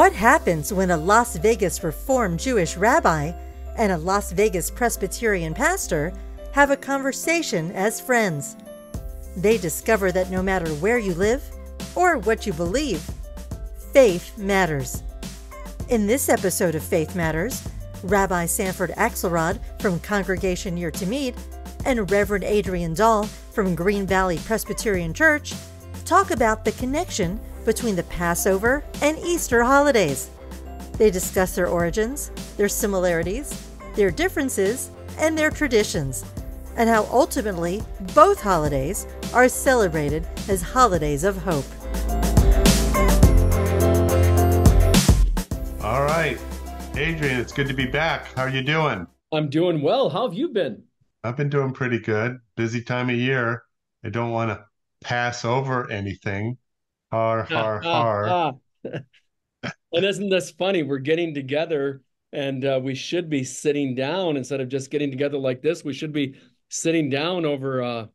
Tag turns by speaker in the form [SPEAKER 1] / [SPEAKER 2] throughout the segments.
[SPEAKER 1] What happens when a Las Vegas Reformed Jewish rabbi and a Las Vegas Presbyterian pastor have a conversation as friends? They discover that no matter where you live or what you believe, faith matters. In this episode of Faith Matters, Rabbi Sanford Akselrad from Congregation near Tamid and Reverend Adrian from Green Valley Presbyterian Church talk about the connection between the Passover and Easter holidays. They discuss their origins, their similarities, their differences, and their traditions, and how ultimately both holidays are celebrated as holidays of hope.
[SPEAKER 2] All right, Adrian, it's good to be back. How are you doing?
[SPEAKER 3] I'm doing well. How have you been?
[SPEAKER 2] I've been doing pretty good. Busy time of year. I don't want to pass over anything. Har, har, har.
[SPEAKER 3] And isn't this funny? We're getting together and we should be sitting down instead of just getting together like this. We should be sitting down over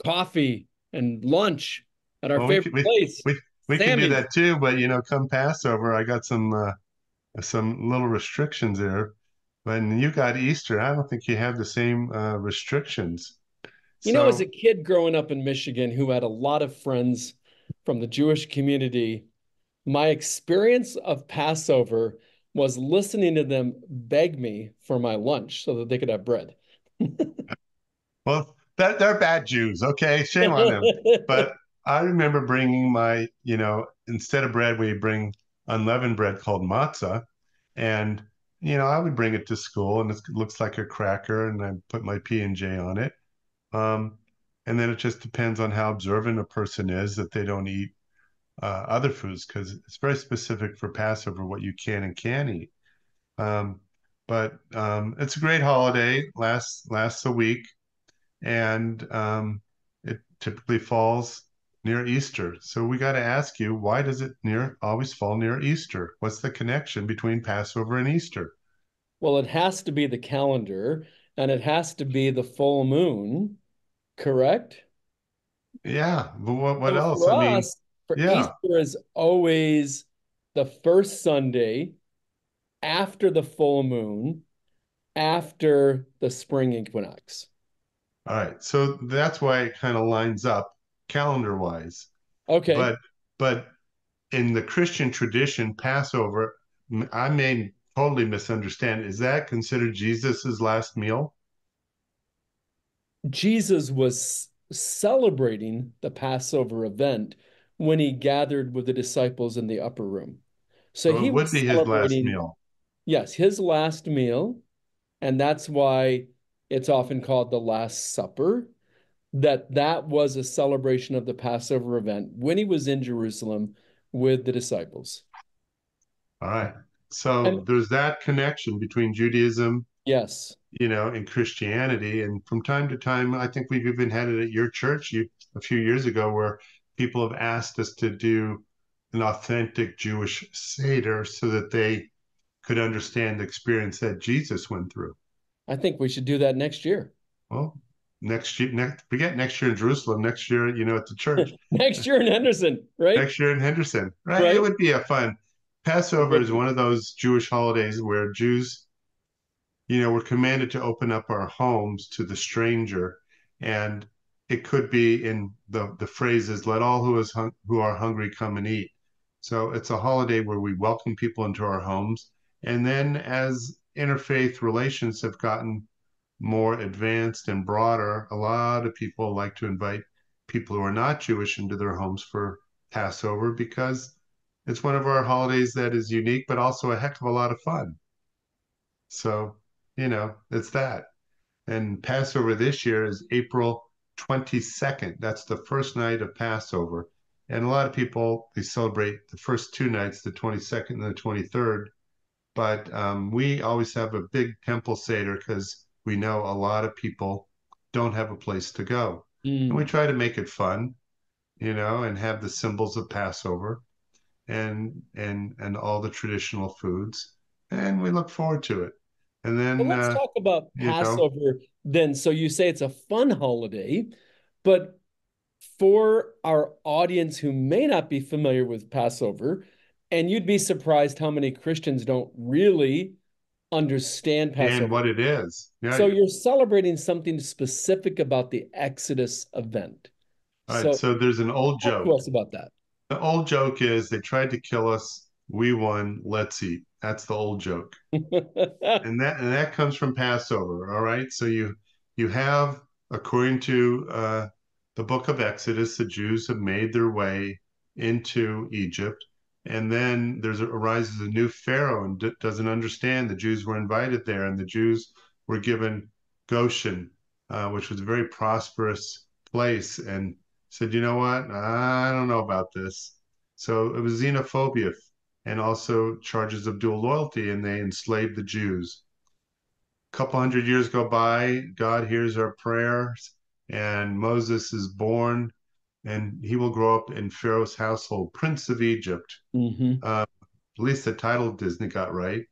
[SPEAKER 3] coffee and lunch at our favorite place.
[SPEAKER 2] We could do that too, but come Passover, I got some little restrictions there. When you got Easter, I don't think you have the same restrictions.
[SPEAKER 3] As a kid growing up in Michigan who had a lot of friends from the Jewish community, my experience of Passover was listening to them beg me for my lunch so that they could have bread.
[SPEAKER 2] Well, they're bad Jews, okay? Shame on them. But I remember bringing my, instead of bread, we bring unleavened bread called matzah. And, I would bring it to school and it looks like a cracker and I put my P&J on it. And then it just depends on how observant a person is that they don't eat other foods, because it's very specific for Passover what you can and can't eat. But it's a great holiday, lasts a week, and it typically falls near Easter. So we got to ask you, why does it always fall near Easter? What's the connection between Passover and Easter?
[SPEAKER 3] Well, it has to be the calendar, and it has to be the full moon, correct?
[SPEAKER 2] Yeah, but what else?
[SPEAKER 3] For us, Easter is always the first Sunday after the full moon, after the spring equinox.
[SPEAKER 2] All right, so that's why it kind of lines up calendar-wise.
[SPEAKER 3] Okay.
[SPEAKER 2] But in the Christian tradition, Passover, I may totally misunderstand. Is that considered Jesus's last meal?
[SPEAKER 3] Jesus was celebrating the Passover event when he gathered with the disciples in the upper room.
[SPEAKER 2] So he would be his last meal.
[SPEAKER 3] Yes, his last meal. And that's why it's often called the Last Supper, that was a celebration of the Passover event when he was in Jerusalem with the disciples.
[SPEAKER 2] All right. So there's that connection between Judaism,
[SPEAKER 3] yes,
[SPEAKER 2] and Christianity. And from time to time, I think we've even had it at your church a few years ago where people have asked us to do an authentic Jewish Seder so that they could understand the experience that Jesus went through.
[SPEAKER 3] I think we should do that next year.
[SPEAKER 2] Well, next year in Jerusalem, next year, at the church.
[SPEAKER 3] Next year in Henderson, right?
[SPEAKER 2] Next year in Henderson, right? It would be a fun. Passover is one of those Jewish holidays where Jews, we're commanded to open up our homes to the stranger. And it could be in the phrases, let all who are hungry come and eat. So it's a holiday where we welcome people into our homes. And then as interfaith relations have gotten more advanced and broader, a lot of people like to invite people who are not Jewish into their homes for Passover because it's one of our holidays that is unique, but also a heck of a lot of fun. So, it's that. And Passover this year is April 22nd. That's the first night of Passover. And a lot of people, they celebrate the first two nights, the 22nd and the 23rd. But we always have a big temple Seder because we know a lot of people don't have a place to go. And we try to make it fun, and have the symbols of Passover and all the traditional foods. And we look forward to it. And then
[SPEAKER 3] let's talk about Passover then. So you say it's a fun holiday, but for our audience who may not be familiar with Passover, And you'd be surprised how many Christians don't really understand
[SPEAKER 2] And
[SPEAKER 3] Passover.
[SPEAKER 2] what it is. Yeah.
[SPEAKER 3] So you're celebrating something specific about the Exodus event.
[SPEAKER 2] All right.
[SPEAKER 3] So
[SPEAKER 2] So there's an old
[SPEAKER 3] talk
[SPEAKER 2] joke.
[SPEAKER 3] to us about that.
[SPEAKER 2] The old joke is they tried to kill us. We won. Let's eat. That's the old joke. And that comes from Passover. All right. So you have, according to the book of Exodus, the Jews have made their way into Egypt. And then arises a new Pharaoh and doesn't understand the Jews were invited there, and the Jews were given Goshen, which was a very prosperous place, and said, you know what? I don't know about this. So it was xenophobia and also charges of dual loyalty, and they enslaved the Jews. A couple hundred years go by, God hears our prayers, and Moses is born, and he will grow up in Pharaoh's household, Prince of Egypt.
[SPEAKER 3] Mm-hmm.
[SPEAKER 2] At least the title Disney got right.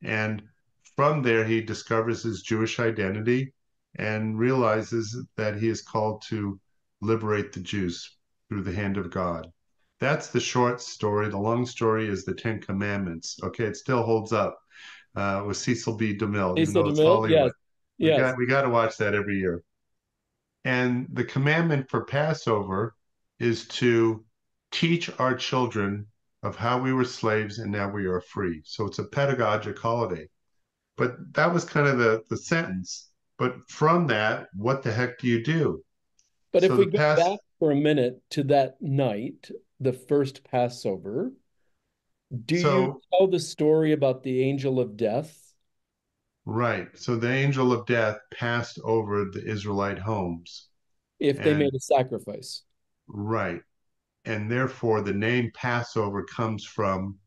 [SPEAKER 2] And from there, he discovers his Jewish identity and realizes that he is called to liberate the Jews through the hand of God. That's the short story. The long story is the Ten Commandments. Okay, it still holds up with Cecil B. DeMille, even
[SPEAKER 3] Lisa
[SPEAKER 2] though it's
[SPEAKER 3] DeMille, yes,
[SPEAKER 2] Hollywood. We
[SPEAKER 3] yes.
[SPEAKER 2] got we got to watch that every year. And the commandment for Passover is to teach our children of how we were slaves and now we are free. So it's a pedagogic holiday. But that was kind of the sentence. But from that, what the heck do you do?
[SPEAKER 3] But if
[SPEAKER 2] So
[SPEAKER 3] we
[SPEAKER 2] the
[SPEAKER 3] go
[SPEAKER 2] past,
[SPEAKER 3] back for a minute to that night, the first Passover, do you
[SPEAKER 2] so
[SPEAKER 3] tell the story about the angel of death?
[SPEAKER 2] right. So the angel of death passed over the Israelite homes.
[SPEAKER 3] If they
[SPEAKER 2] And
[SPEAKER 3] made a sacrifice.
[SPEAKER 2] right. And therefore the name Passover comes from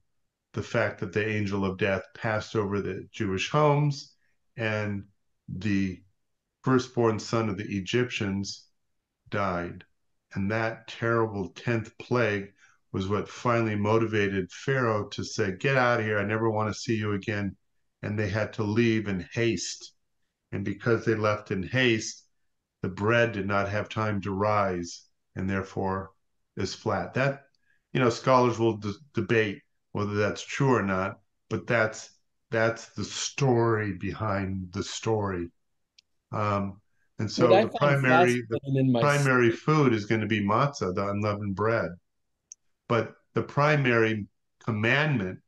[SPEAKER 2] the fact that the angel of death passed over the Jewish homes, and the firstborn son of the Egyptians died. And that terrible 10th plague was what finally motivated Pharaoh to say, get out of here. I never want to see you again. And they had to leave in haste. And because they left in haste, the bread did not have time to rise and therefore is flat. That, scholars will debate whether that's true or not, but that's the story behind the story. Um, and
[SPEAKER 3] What
[SPEAKER 2] so
[SPEAKER 3] I
[SPEAKER 2] the
[SPEAKER 3] find
[SPEAKER 2] primary the
[SPEAKER 3] fascinating in my
[SPEAKER 2] primary
[SPEAKER 3] study,
[SPEAKER 2] food is going to be matzah, the unleavened bread. But the primary commandment,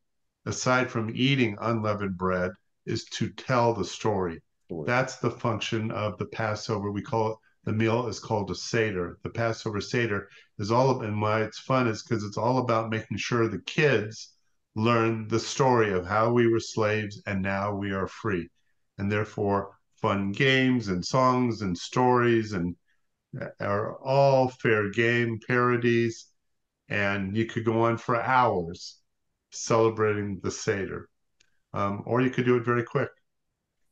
[SPEAKER 2] aside from eating unleavened bread, is to tell the story. That's the function of the Passover. We call it, the meal is called a Seder. The Passover Seder is all of, and why it's fun is because it's all about making sure the kids learn the story of how we were slaves and now we are free. And therefore, fun games and songs and stories and are all fair game parodies. And you could go on for hours celebrating the Seder. Or you could do it very quick.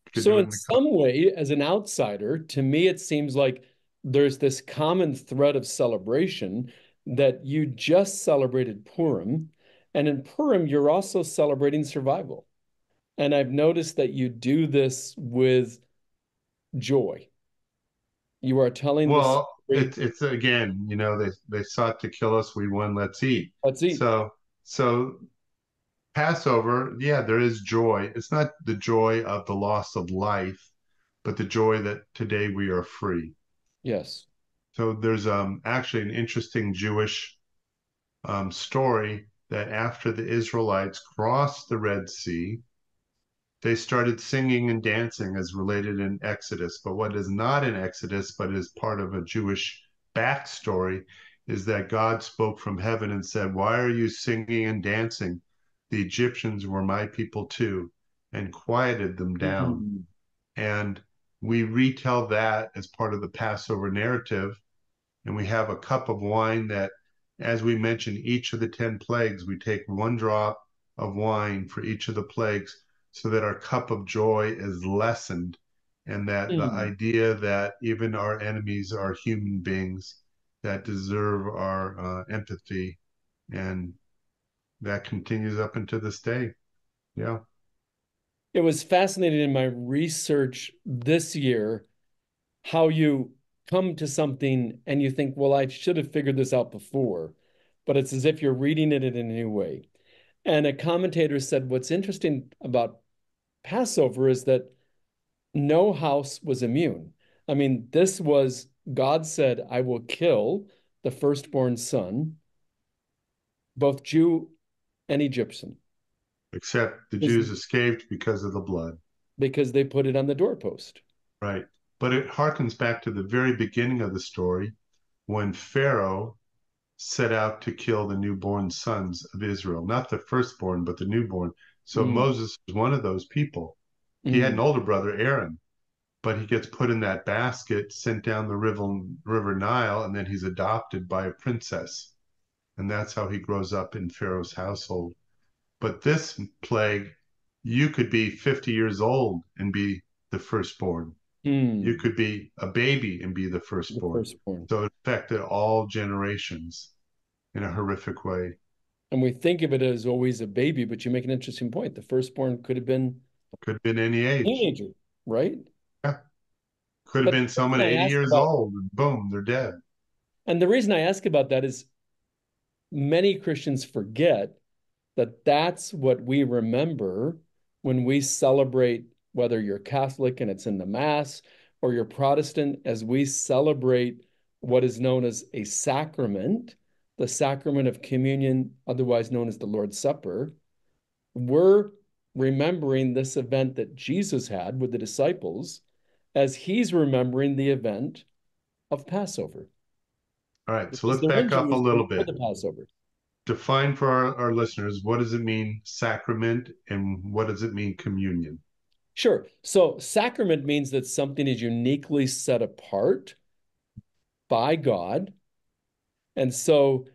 [SPEAKER 2] You could
[SPEAKER 3] so
[SPEAKER 2] do it
[SPEAKER 3] in
[SPEAKER 2] in a couple.
[SPEAKER 3] some way, as an outsider, to me, it seems like there's this common thread of celebration that you just celebrated Purim. And in Purim, you're also celebrating survival. And I've noticed that you do this with joy. You are telling the
[SPEAKER 2] Well,
[SPEAKER 3] story.
[SPEAKER 2] it's again, they sought to kill us, we won, let's eat.
[SPEAKER 3] Let's eat.
[SPEAKER 2] So Passover, yeah, there is joy. It's not the joy of the loss of life, but the joy that today we are free.
[SPEAKER 3] Yes.
[SPEAKER 2] So there's actually an interesting Jewish story that after the Israelites crossed the Red Sea, they started singing and dancing as related in Exodus. But what is not in Exodus, but is part of a Jewish backstory, is that God spoke from heaven and said, why are you singing and dancing? The Egyptians were my people too, and quieted them down.
[SPEAKER 3] Mm.
[SPEAKER 2] And we retell that as part of the Passover narrative. And we have a cup of wine that, as we mentioned, each of the 10 plagues, we take one drop of wine for each of the plagues so that our cup of joy is lessened, and that the
[SPEAKER 3] Mm.
[SPEAKER 2] idea that even our enemies are human beings that deserve our empathy, and that continues up into this day. Yeah.
[SPEAKER 3] It was fascinating in my research this year how you come to something and you think, well, I should have figured this out before, but it's as if you're reading it in a new way. And a commentator said, what's interesting about Passover is that no house was immune. I mean, this was, God said, I will kill the firstborn son, both Jew and Egyptian.
[SPEAKER 2] Except the Jews escaped because of the blood.
[SPEAKER 3] Because they put it on the doorpost.
[SPEAKER 2] Right. But it harkens back to the very beginning of the story when Pharaoh set out to kill the newborn sons of Israel, not the firstborn, but the newborn. So Moses was one of those people. He had an older brother, Aaron, but he gets put in that basket, sent down the river Nile, and then he's adopted by a princess. And that's how he grows up in Pharaoh's household. But this plague, you could be 50 years old and be the firstborn. You could be a baby and be the firstborn. So it affected all generations in a horrific way.
[SPEAKER 3] And we think of it as always a baby, but you make an interesting point. The firstborn could have been
[SPEAKER 2] any age.
[SPEAKER 3] Teenager, right?
[SPEAKER 2] Yeah. Could have been someone 80 years old and boom, they're dead.
[SPEAKER 3] And the reason I ask about that is many Christians forget that that's what we remember when we celebrate, whether you're Catholic and it's in the Mass or you're Protestant, as we celebrate what is known as a sacrament, the sacrament of communion, otherwise known as the Lord's Supper. We're remembering this event that Jesus had with the disciples as he's remembering the event of Passover.
[SPEAKER 2] All right, so let's back up a little bit.
[SPEAKER 3] The Passover.
[SPEAKER 2] Define for our listeners, what does it mean sacrament and what does it mean communion?
[SPEAKER 3] Sure. So sacrament means that something is uniquely set apart by God. And so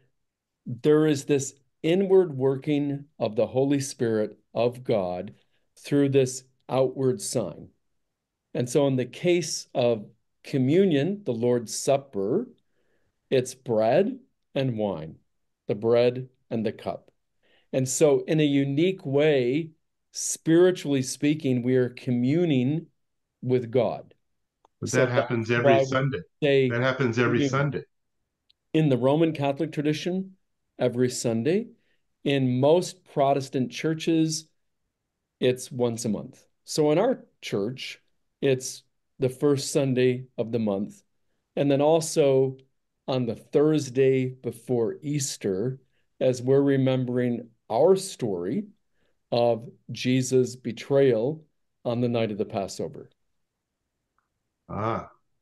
[SPEAKER 3] there is this inward working of the Holy Spirit of God through this outward sign. And so in the case of communion, the Lord's Supper, it's bread and wine, the bread and the cup. And so in a unique way, spiritually speaking, we are communing with God.
[SPEAKER 2] But so that happens every Sunday. That happens every Sunday.
[SPEAKER 3] In the Roman Catholic tradition, every Sunday. In most Protestant churches, it's once a month. So in our church, it's the first Sunday of the month. And then also on the Thursday before Easter, as we're remembering our story of Jesus' betrayal on the night of the Passover.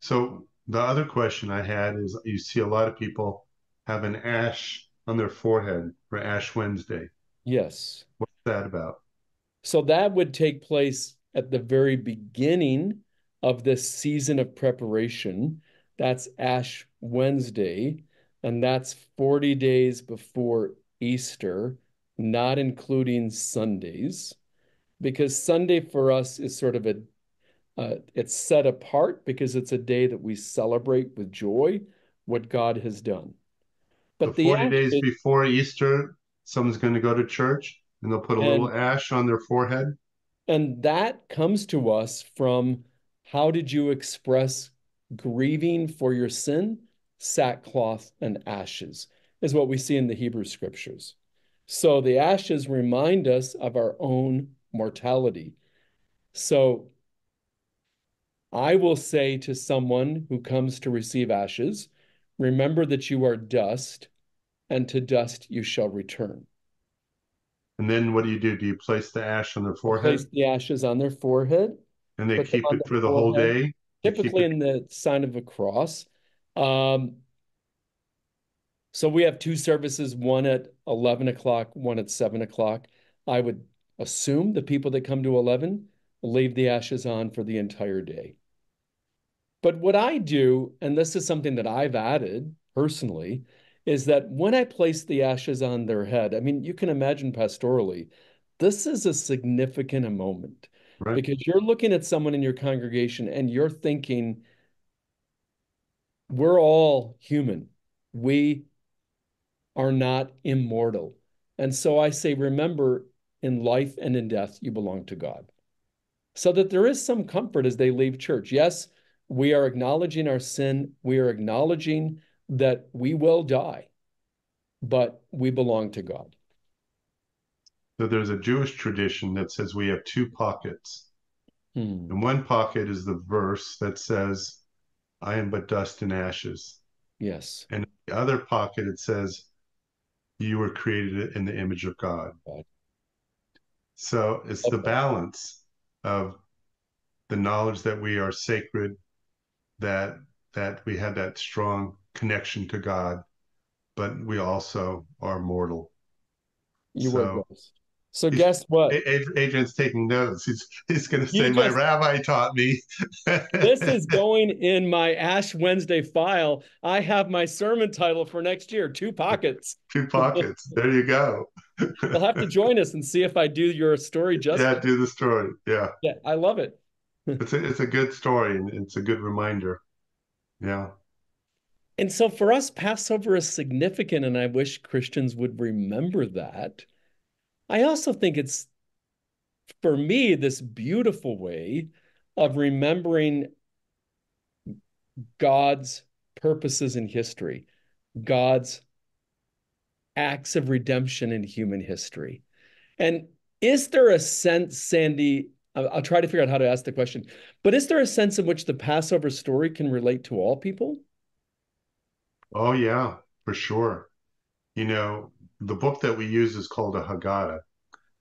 [SPEAKER 2] So the other question I had is, you see a lot of people have an ash on their forehead for Ash Wednesday.
[SPEAKER 3] Yes.
[SPEAKER 2] What's that about?
[SPEAKER 3] So that would take place at the very beginning of this season of preparation. That's Ash Wednesday, and that's 40 days before Easter, not including Sundays, because Sunday for us is sort of it's set apart because it's a day that we celebrate with joy what God has done.
[SPEAKER 2] But so 40 days before Easter, someone's going to go to church and they'll put a little ash on their forehead.
[SPEAKER 3] And that comes to us from, how did you express grieving for your sin? Sackcloth and ashes is what we see in the Hebrew scriptures. So the ashes remind us of our own mortality. So I will say to someone who comes to receive ashes, remember that you are dust, and to dust you shall return.
[SPEAKER 2] And then what do? Do you place the ash on their forehead?
[SPEAKER 3] Place the ashes on their forehead.
[SPEAKER 2] And they keep it for the whole day?
[SPEAKER 3] Typically in the sign of a cross. So we have two services, one at 11 o'clock, one at 7 o'clock. I would assume the people that come to 11 leave the ashes on for the entire day. But what I do, and this is something that I've added personally, is that when I place the ashes on their head, I mean, you can imagine pastorally, this is a significant moment, right? Because you're looking at someone in your congregation and you're thinking, we're all human. We are not immortal. And so I say, remember, in life and in death, you belong to God. So that there is some comfort as they leave church. Yes, we are acknowledging our sin. We are acknowledging that we will die, but we belong to God.
[SPEAKER 2] So there's a Jewish tradition that says we have two pockets.
[SPEAKER 3] Hmm.
[SPEAKER 2] And one pocket is the verse that says, I am but dust and ashes.
[SPEAKER 3] Yes.
[SPEAKER 2] And in the other pocket, it says, you were created in the image of God.
[SPEAKER 3] God.
[SPEAKER 2] So it's the
[SPEAKER 3] Okay.
[SPEAKER 2] balance of the knowledge that we are sacred, that we have that strong connection to God, but we also are mortal.
[SPEAKER 3] You were
[SPEAKER 2] So
[SPEAKER 3] ghost. So guess what?
[SPEAKER 2] Adrian's taking notes. He's going to
[SPEAKER 3] You
[SPEAKER 2] say, my
[SPEAKER 3] just
[SPEAKER 2] rabbi taught me.
[SPEAKER 3] This is going in my Ash Wednesday file. I have my sermon title for next year, Two Pockets.
[SPEAKER 2] Two pockets. There you go.
[SPEAKER 3] You'll have to join us and see if I do your story
[SPEAKER 2] Yeah,
[SPEAKER 3] justice.
[SPEAKER 2] do the story. Yeah.
[SPEAKER 3] Yeah, I love it.
[SPEAKER 2] It's a good story and it's a good reminder. Yeah.
[SPEAKER 3] And so for us, Passover is significant, and I wish Christians would remember that. I also think it's, for me, this beautiful way of remembering God's purposes in history, God's acts of redemption in human history. And is there a sense, Sandy, I'll try to figure out how to ask the question, but is there a sense in which the Passover story can relate to all people?
[SPEAKER 2] Oh yeah, for sure. The book that we use is called a Haggadah.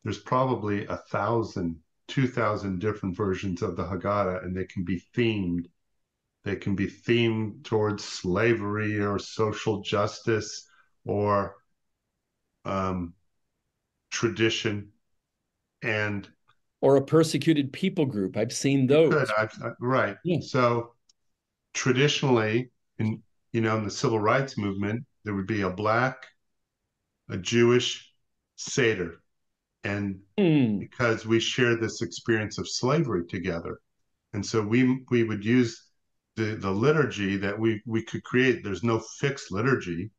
[SPEAKER 2] There's probably 1,000, 2,000 different versions of the Haggadah, and they can be themed. They can be themed towards slavery or social justice or um, tradition. And
[SPEAKER 3] Or a persecuted people group? I've seen
[SPEAKER 2] you could,
[SPEAKER 3] those.
[SPEAKER 2] right.
[SPEAKER 3] Yeah.
[SPEAKER 2] So traditionally, in the civil rights movement, there would be a Jewish Seder. And
[SPEAKER 3] Hmm.
[SPEAKER 2] because we share this experience of slavery together. And so we would use the liturgy that we could create. There's no fixed liturgy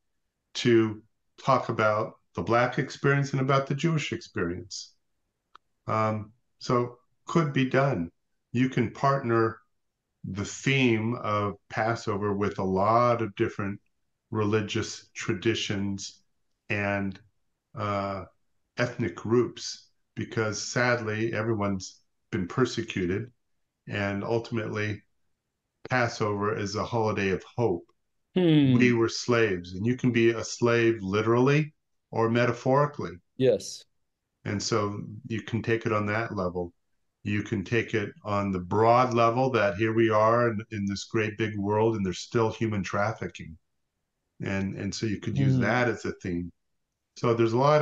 [SPEAKER 2] to talk about the Black experience and about the Jewish experience. So could be done. You can partner the theme of Passover with a lot of different religious traditions and uh, ethnic groups because sadly everyone's been persecuted and ultimately Passover is a holiday of hope. We
[SPEAKER 3] Hmm.
[SPEAKER 2] were slaves, and you can be a slave literally or metaphorically.
[SPEAKER 3] Yes.
[SPEAKER 2] And so you can take it on that level. You can take it on the broad level that here we are in this great big world and there's still human trafficking. And so you could use
[SPEAKER 3] Hmm.
[SPEAKER 2] that as a theme. So there's a lot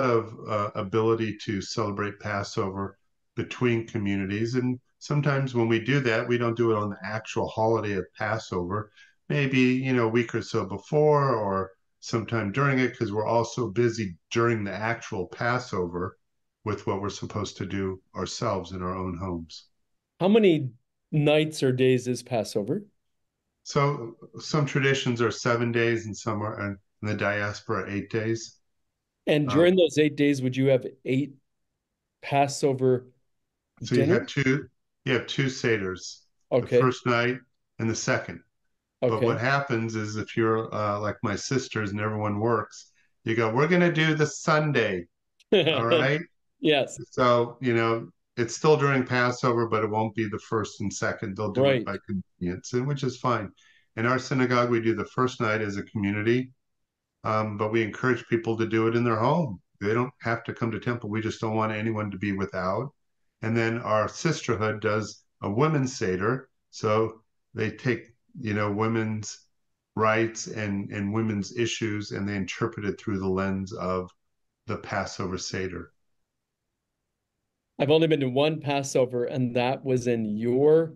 [SPEAKER 2] of ability to celebrate Passover between communities, and sometimes when we do that, we don't do it on the actual holiday of Passover. Maybe a week or so before, or sometime during it, because we're all so busy during the actual Passover with what we're supposed to do ourselves in our own homes.
[SPEAKER 3] How many nights or days is Passover?
[SPEAKER 2] So some traditions are 7 days, and some are in the diaspora 8 days.
[SPEAKER 3] And
[SPEAKER 2] Um,
[SPEAKER 3] during those 8 days, would you have 8 Passover
[SPEAKER 2] So
[SPEAKER 3] dinners?
[SPEAKER 2] you have two seders, the
[SPEAKER 3] Okay.
[SPEAKER 2] first night and the second. But what
[SPEAKER 3] Okay.
[SPEAKER 2] happens is if you're like my sisters and everyone works, you go, we're going to do the Sunday. All right.
[SPEAKER 3] Yes.
[SPEAKER 2] So, it's still during Passover, but it won't be the first and second. They'll do it
[SPEAKER 3] Right.
[SPEAKER 2] by convenience, and which is fine. In our synagogue, we do the first night as a community, but we encourage people to do it in their home. They don't have to come to temple. We just don't want anyone to be without. And then our sisterhood does a women's seder. So they take, women's rights and women's issues and they interpret it through the lens of the Passover Seder.
[SPEAKER 3] I've only been to one Passover, and that was in your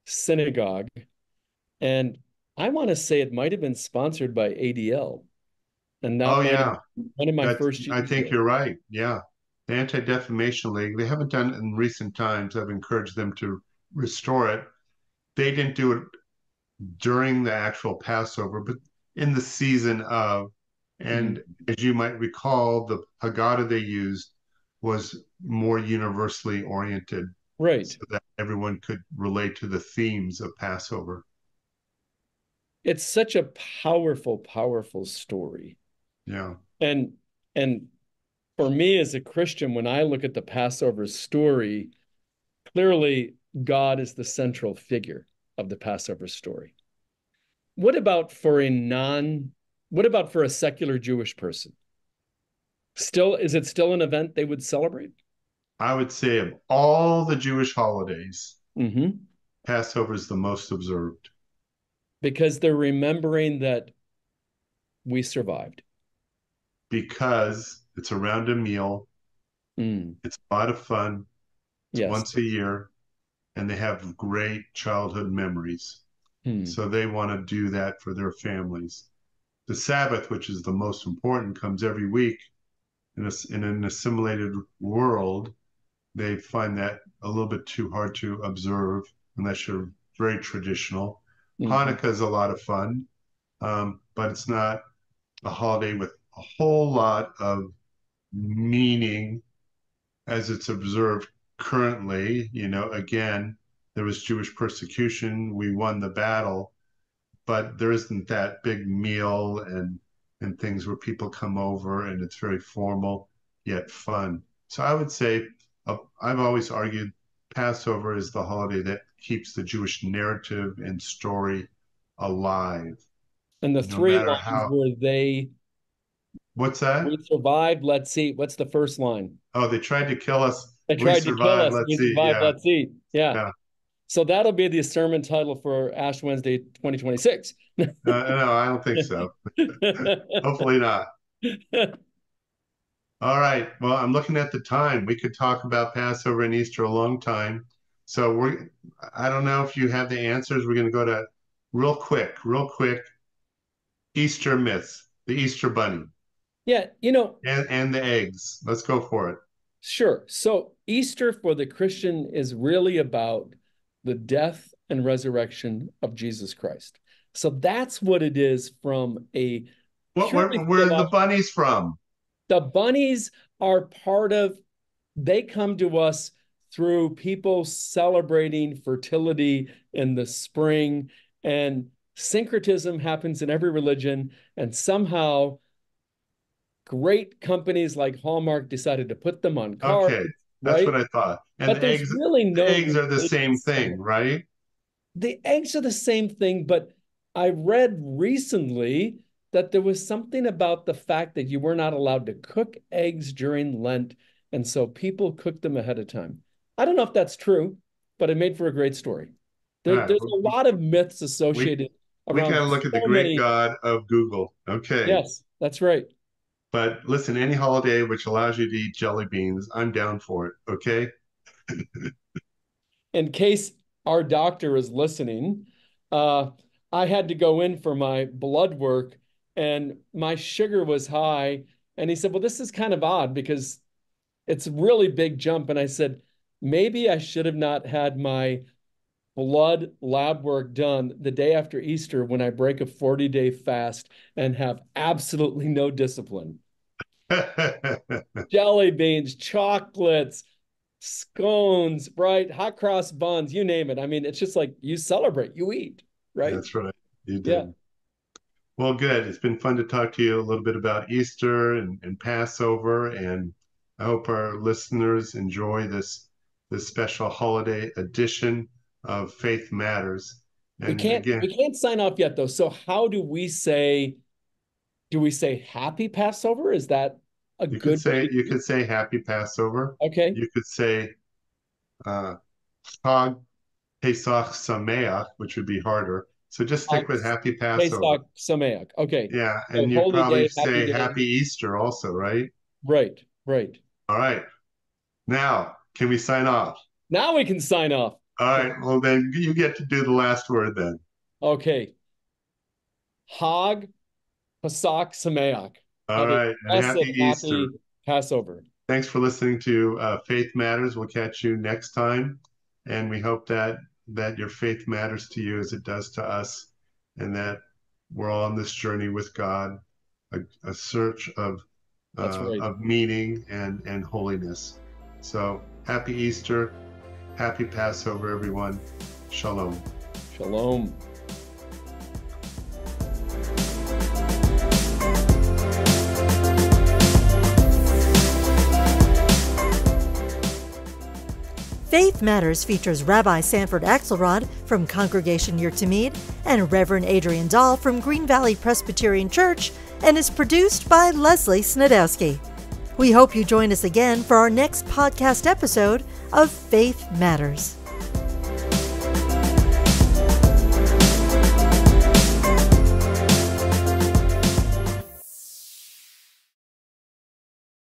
[SPEAKER 3] synagogue. And I want to say it might have been sponsored by ADL. And that
[SPEAKER 2] Oh
[SPEAKER 3] might have
[SPEAKER 2] yeah,
[SPEAKER 3] been one of my
[SPEAKER 2] that
[SPEAKER 3] first
[SPEAKER 2] I
[SPEAKER 3] years
[SPEAKER 2] think
[SPEAKER 3] there.
[SPEAKER 2] you're right. Yeah. The Anti-Defamation League, they haven't done it in recent times. I've encouraged them to restore it. They didn't do it during the actual Passover, but in the season of.
[SPEAKER 3] Mhm.
[SPEAKER 2] And as you might recall, the Haggadah they used was more universally oriented
[SPEAKER 3] Right.
[SPEAKER 2] so that everyone could relate to the themes of Passover.
[SPEAKER 3] It's such a powerful, powerful story.
[SPEAKER 2] Yeah.
[SPEAKER 3] And and For me as a Christian, when I look at the Passover story, clearly God is the central figure of the Passover story. What about for a secular Jewish person? Is it still an event they would celebrate?
[SPEAKER 2] I would say of all the Jewish holidays,
[SPEAKER 3] Mm-hmm.
[SPEAKER 2] Passover is the most observed.
[SPEAKER 3] Because they're remembering that we survived.
[SPEAKER 2] Because it's around a meal. It's a lot of fun. It's
[SPEAKER 3] Yes.
[SPEAKER 2] once a year, and they have great childhood memories. So they want to do that for their families. The Sabbath, which is the most important, comes every week. In an assimilated world, they find that a little bit too hard to observe unless you're very traditional. Hanukkah is a lot of fun, but it's not a holiday with a whole lot of meaning as it's observed currently. Again, there was Jewish persecution. We won the battle, but there isn't that big meal and things where people come over and it's very formal yet fun. So I would say I've always argued Passover is the holiday that keeps the Jewish narrative and story alive.
[SPEAKER 3] And the
[SPEAKER 2] No
[SPEAKER 3] three
[SPEAKER 2] matter
[SPEAKER 3] lines
[SPEAKER 2] how.
[SPEAKER 3] where
[SPEAKER 2] What's that?
[SPEAKER 3] we survived, let's see. What's the first line?
[SPEAKER 2] Oh, they tried to kill us.
[SPEAKER 3] They
[SPEAKER 2] We
[SPEAKER 3] tried to kill
[SPEAKER 2] survived.
[SPEAKER 3] us. We
[SPEAKER 2] Let's see.
[SPEAKER 3] survived,
[SPEAKER 2] Yeah.
[SPEAKER 3] let's eat. Yeah.
[SPEAKER 2] Yeah.
[SPEAKER 3] So that'll be the sermon title for Ash Wednesday 2026.
[SPEAKER 2] No, I don't think so. Hopefully not. All right. Well, I'm looking at the time. We could talk about Passover and Easter a long time. So I don't know if you have the answers. We're going to go to real quick, Easter myths, the Easter bunny.
[SPEAKER 3] Yeah,
[SPEAKER 2] and the eggs. Let's go for it.
[SPEAKER 3] Sure. So Easter for the Christian is really about the death and resurrection of Jesus Christ. So that's what it is from a
[SPEAKER 2] Where are the bunnies from?
[SPEAKER 3] The bunnies are they come to us through people celebrating fertility in the spring, and syncretism happens in every religion, and somehow great companies like Hallmark decided to put them on cards.
[SPEAKER 2] Okay, that's
[SPEAKER 3] right?
[SPEAKER 2] what I thought. And
[SPEAKER 3] but there's really no
[SPEAKER 2] the eggs are the same thing, right?
[SPEAKER 3] The eggs are the same thing, but I read recently that there was something about the fact that you were not allowed to cook eggs during Lent, and so people cooked them ahead of time. I don't know if that's true, but it made for a great story. There's a lot of myths associated around.
[SPEAKER 2] We got to look at the great God of Google. Okay.
[SPEAKER 3] Yes, that's right.
[SPEAKER 2] But listen, any holiday which allows you to eat jelly beans, I'm down for it. Okay.
[SPEAKER 3] In case our doctor is listening, I had to go in for my blood work and my sugar was high. And he said, well, this is kind of odd because it's a really big jump. And I said, maybe I should have not had my blood lab work done the day after Easter when I break a 40-day fast and have absolutely no discipline. Jelly beans, chocolates, scones, right? Hot cross buns, you name it. I mean, it's just like you celebrate, you eat, right?
[SPEAKER 2] That's right. You did.
[SPEAKER 3] Yeah.
[SPEAKER 2] Well, good. It's been fun to talk to you a little bit about Easter and Passover, and I hope our listeners enjoy this special holiday edition of Faith Matters. And
[SPEAKER 3] we can't sign off yet, though. So how do we say Happy Passover? Is that
[SPEAKER 2] you could say Happy Passover.
[SPEAKER 3] Okay.
[SPEAKER 2] You could say Chag Pesach Sameach, which would be harder. So just stick with Happy Passover.
[SPEAKER 3] Pesach Sameach. Okay.
[SPEAKER 2] Yeah, and you probably say Happy Easter also, right?
[SPEAKER 3] Right.
[SPEAKER 2] All right. Now, can we sign off?
[SPEAKER 3] Now we can sign off.
[SPEAKER 2] All right. Well, then you get to do the last word then.
[SPEAKER 3] Okay. Hag Pesach Sameach.
[SPEAKER 2] All right. And happy Easter.
[SPEAKER 3] Passover.
[SPEAKER 2] Thanks for listening to Faith Matters. We'll catch you next time. And we hope that your faith matters to you as it does to us, and that we're all on this journey with God, a search of meaning and holiness. So happy Easter, happy Passover, everyone. Shalom.
[SPEAKER 3] Shalom.
[SPEAKER 1] Faith Matters features Rabbi Sanford Akselrad from Congregation Year Tamid and Reverend Adrian from Green Valley Presbyterian Church and is produced by Leslie Snadowsky. We hope you join us again for our next podcast episode of Faith Matters.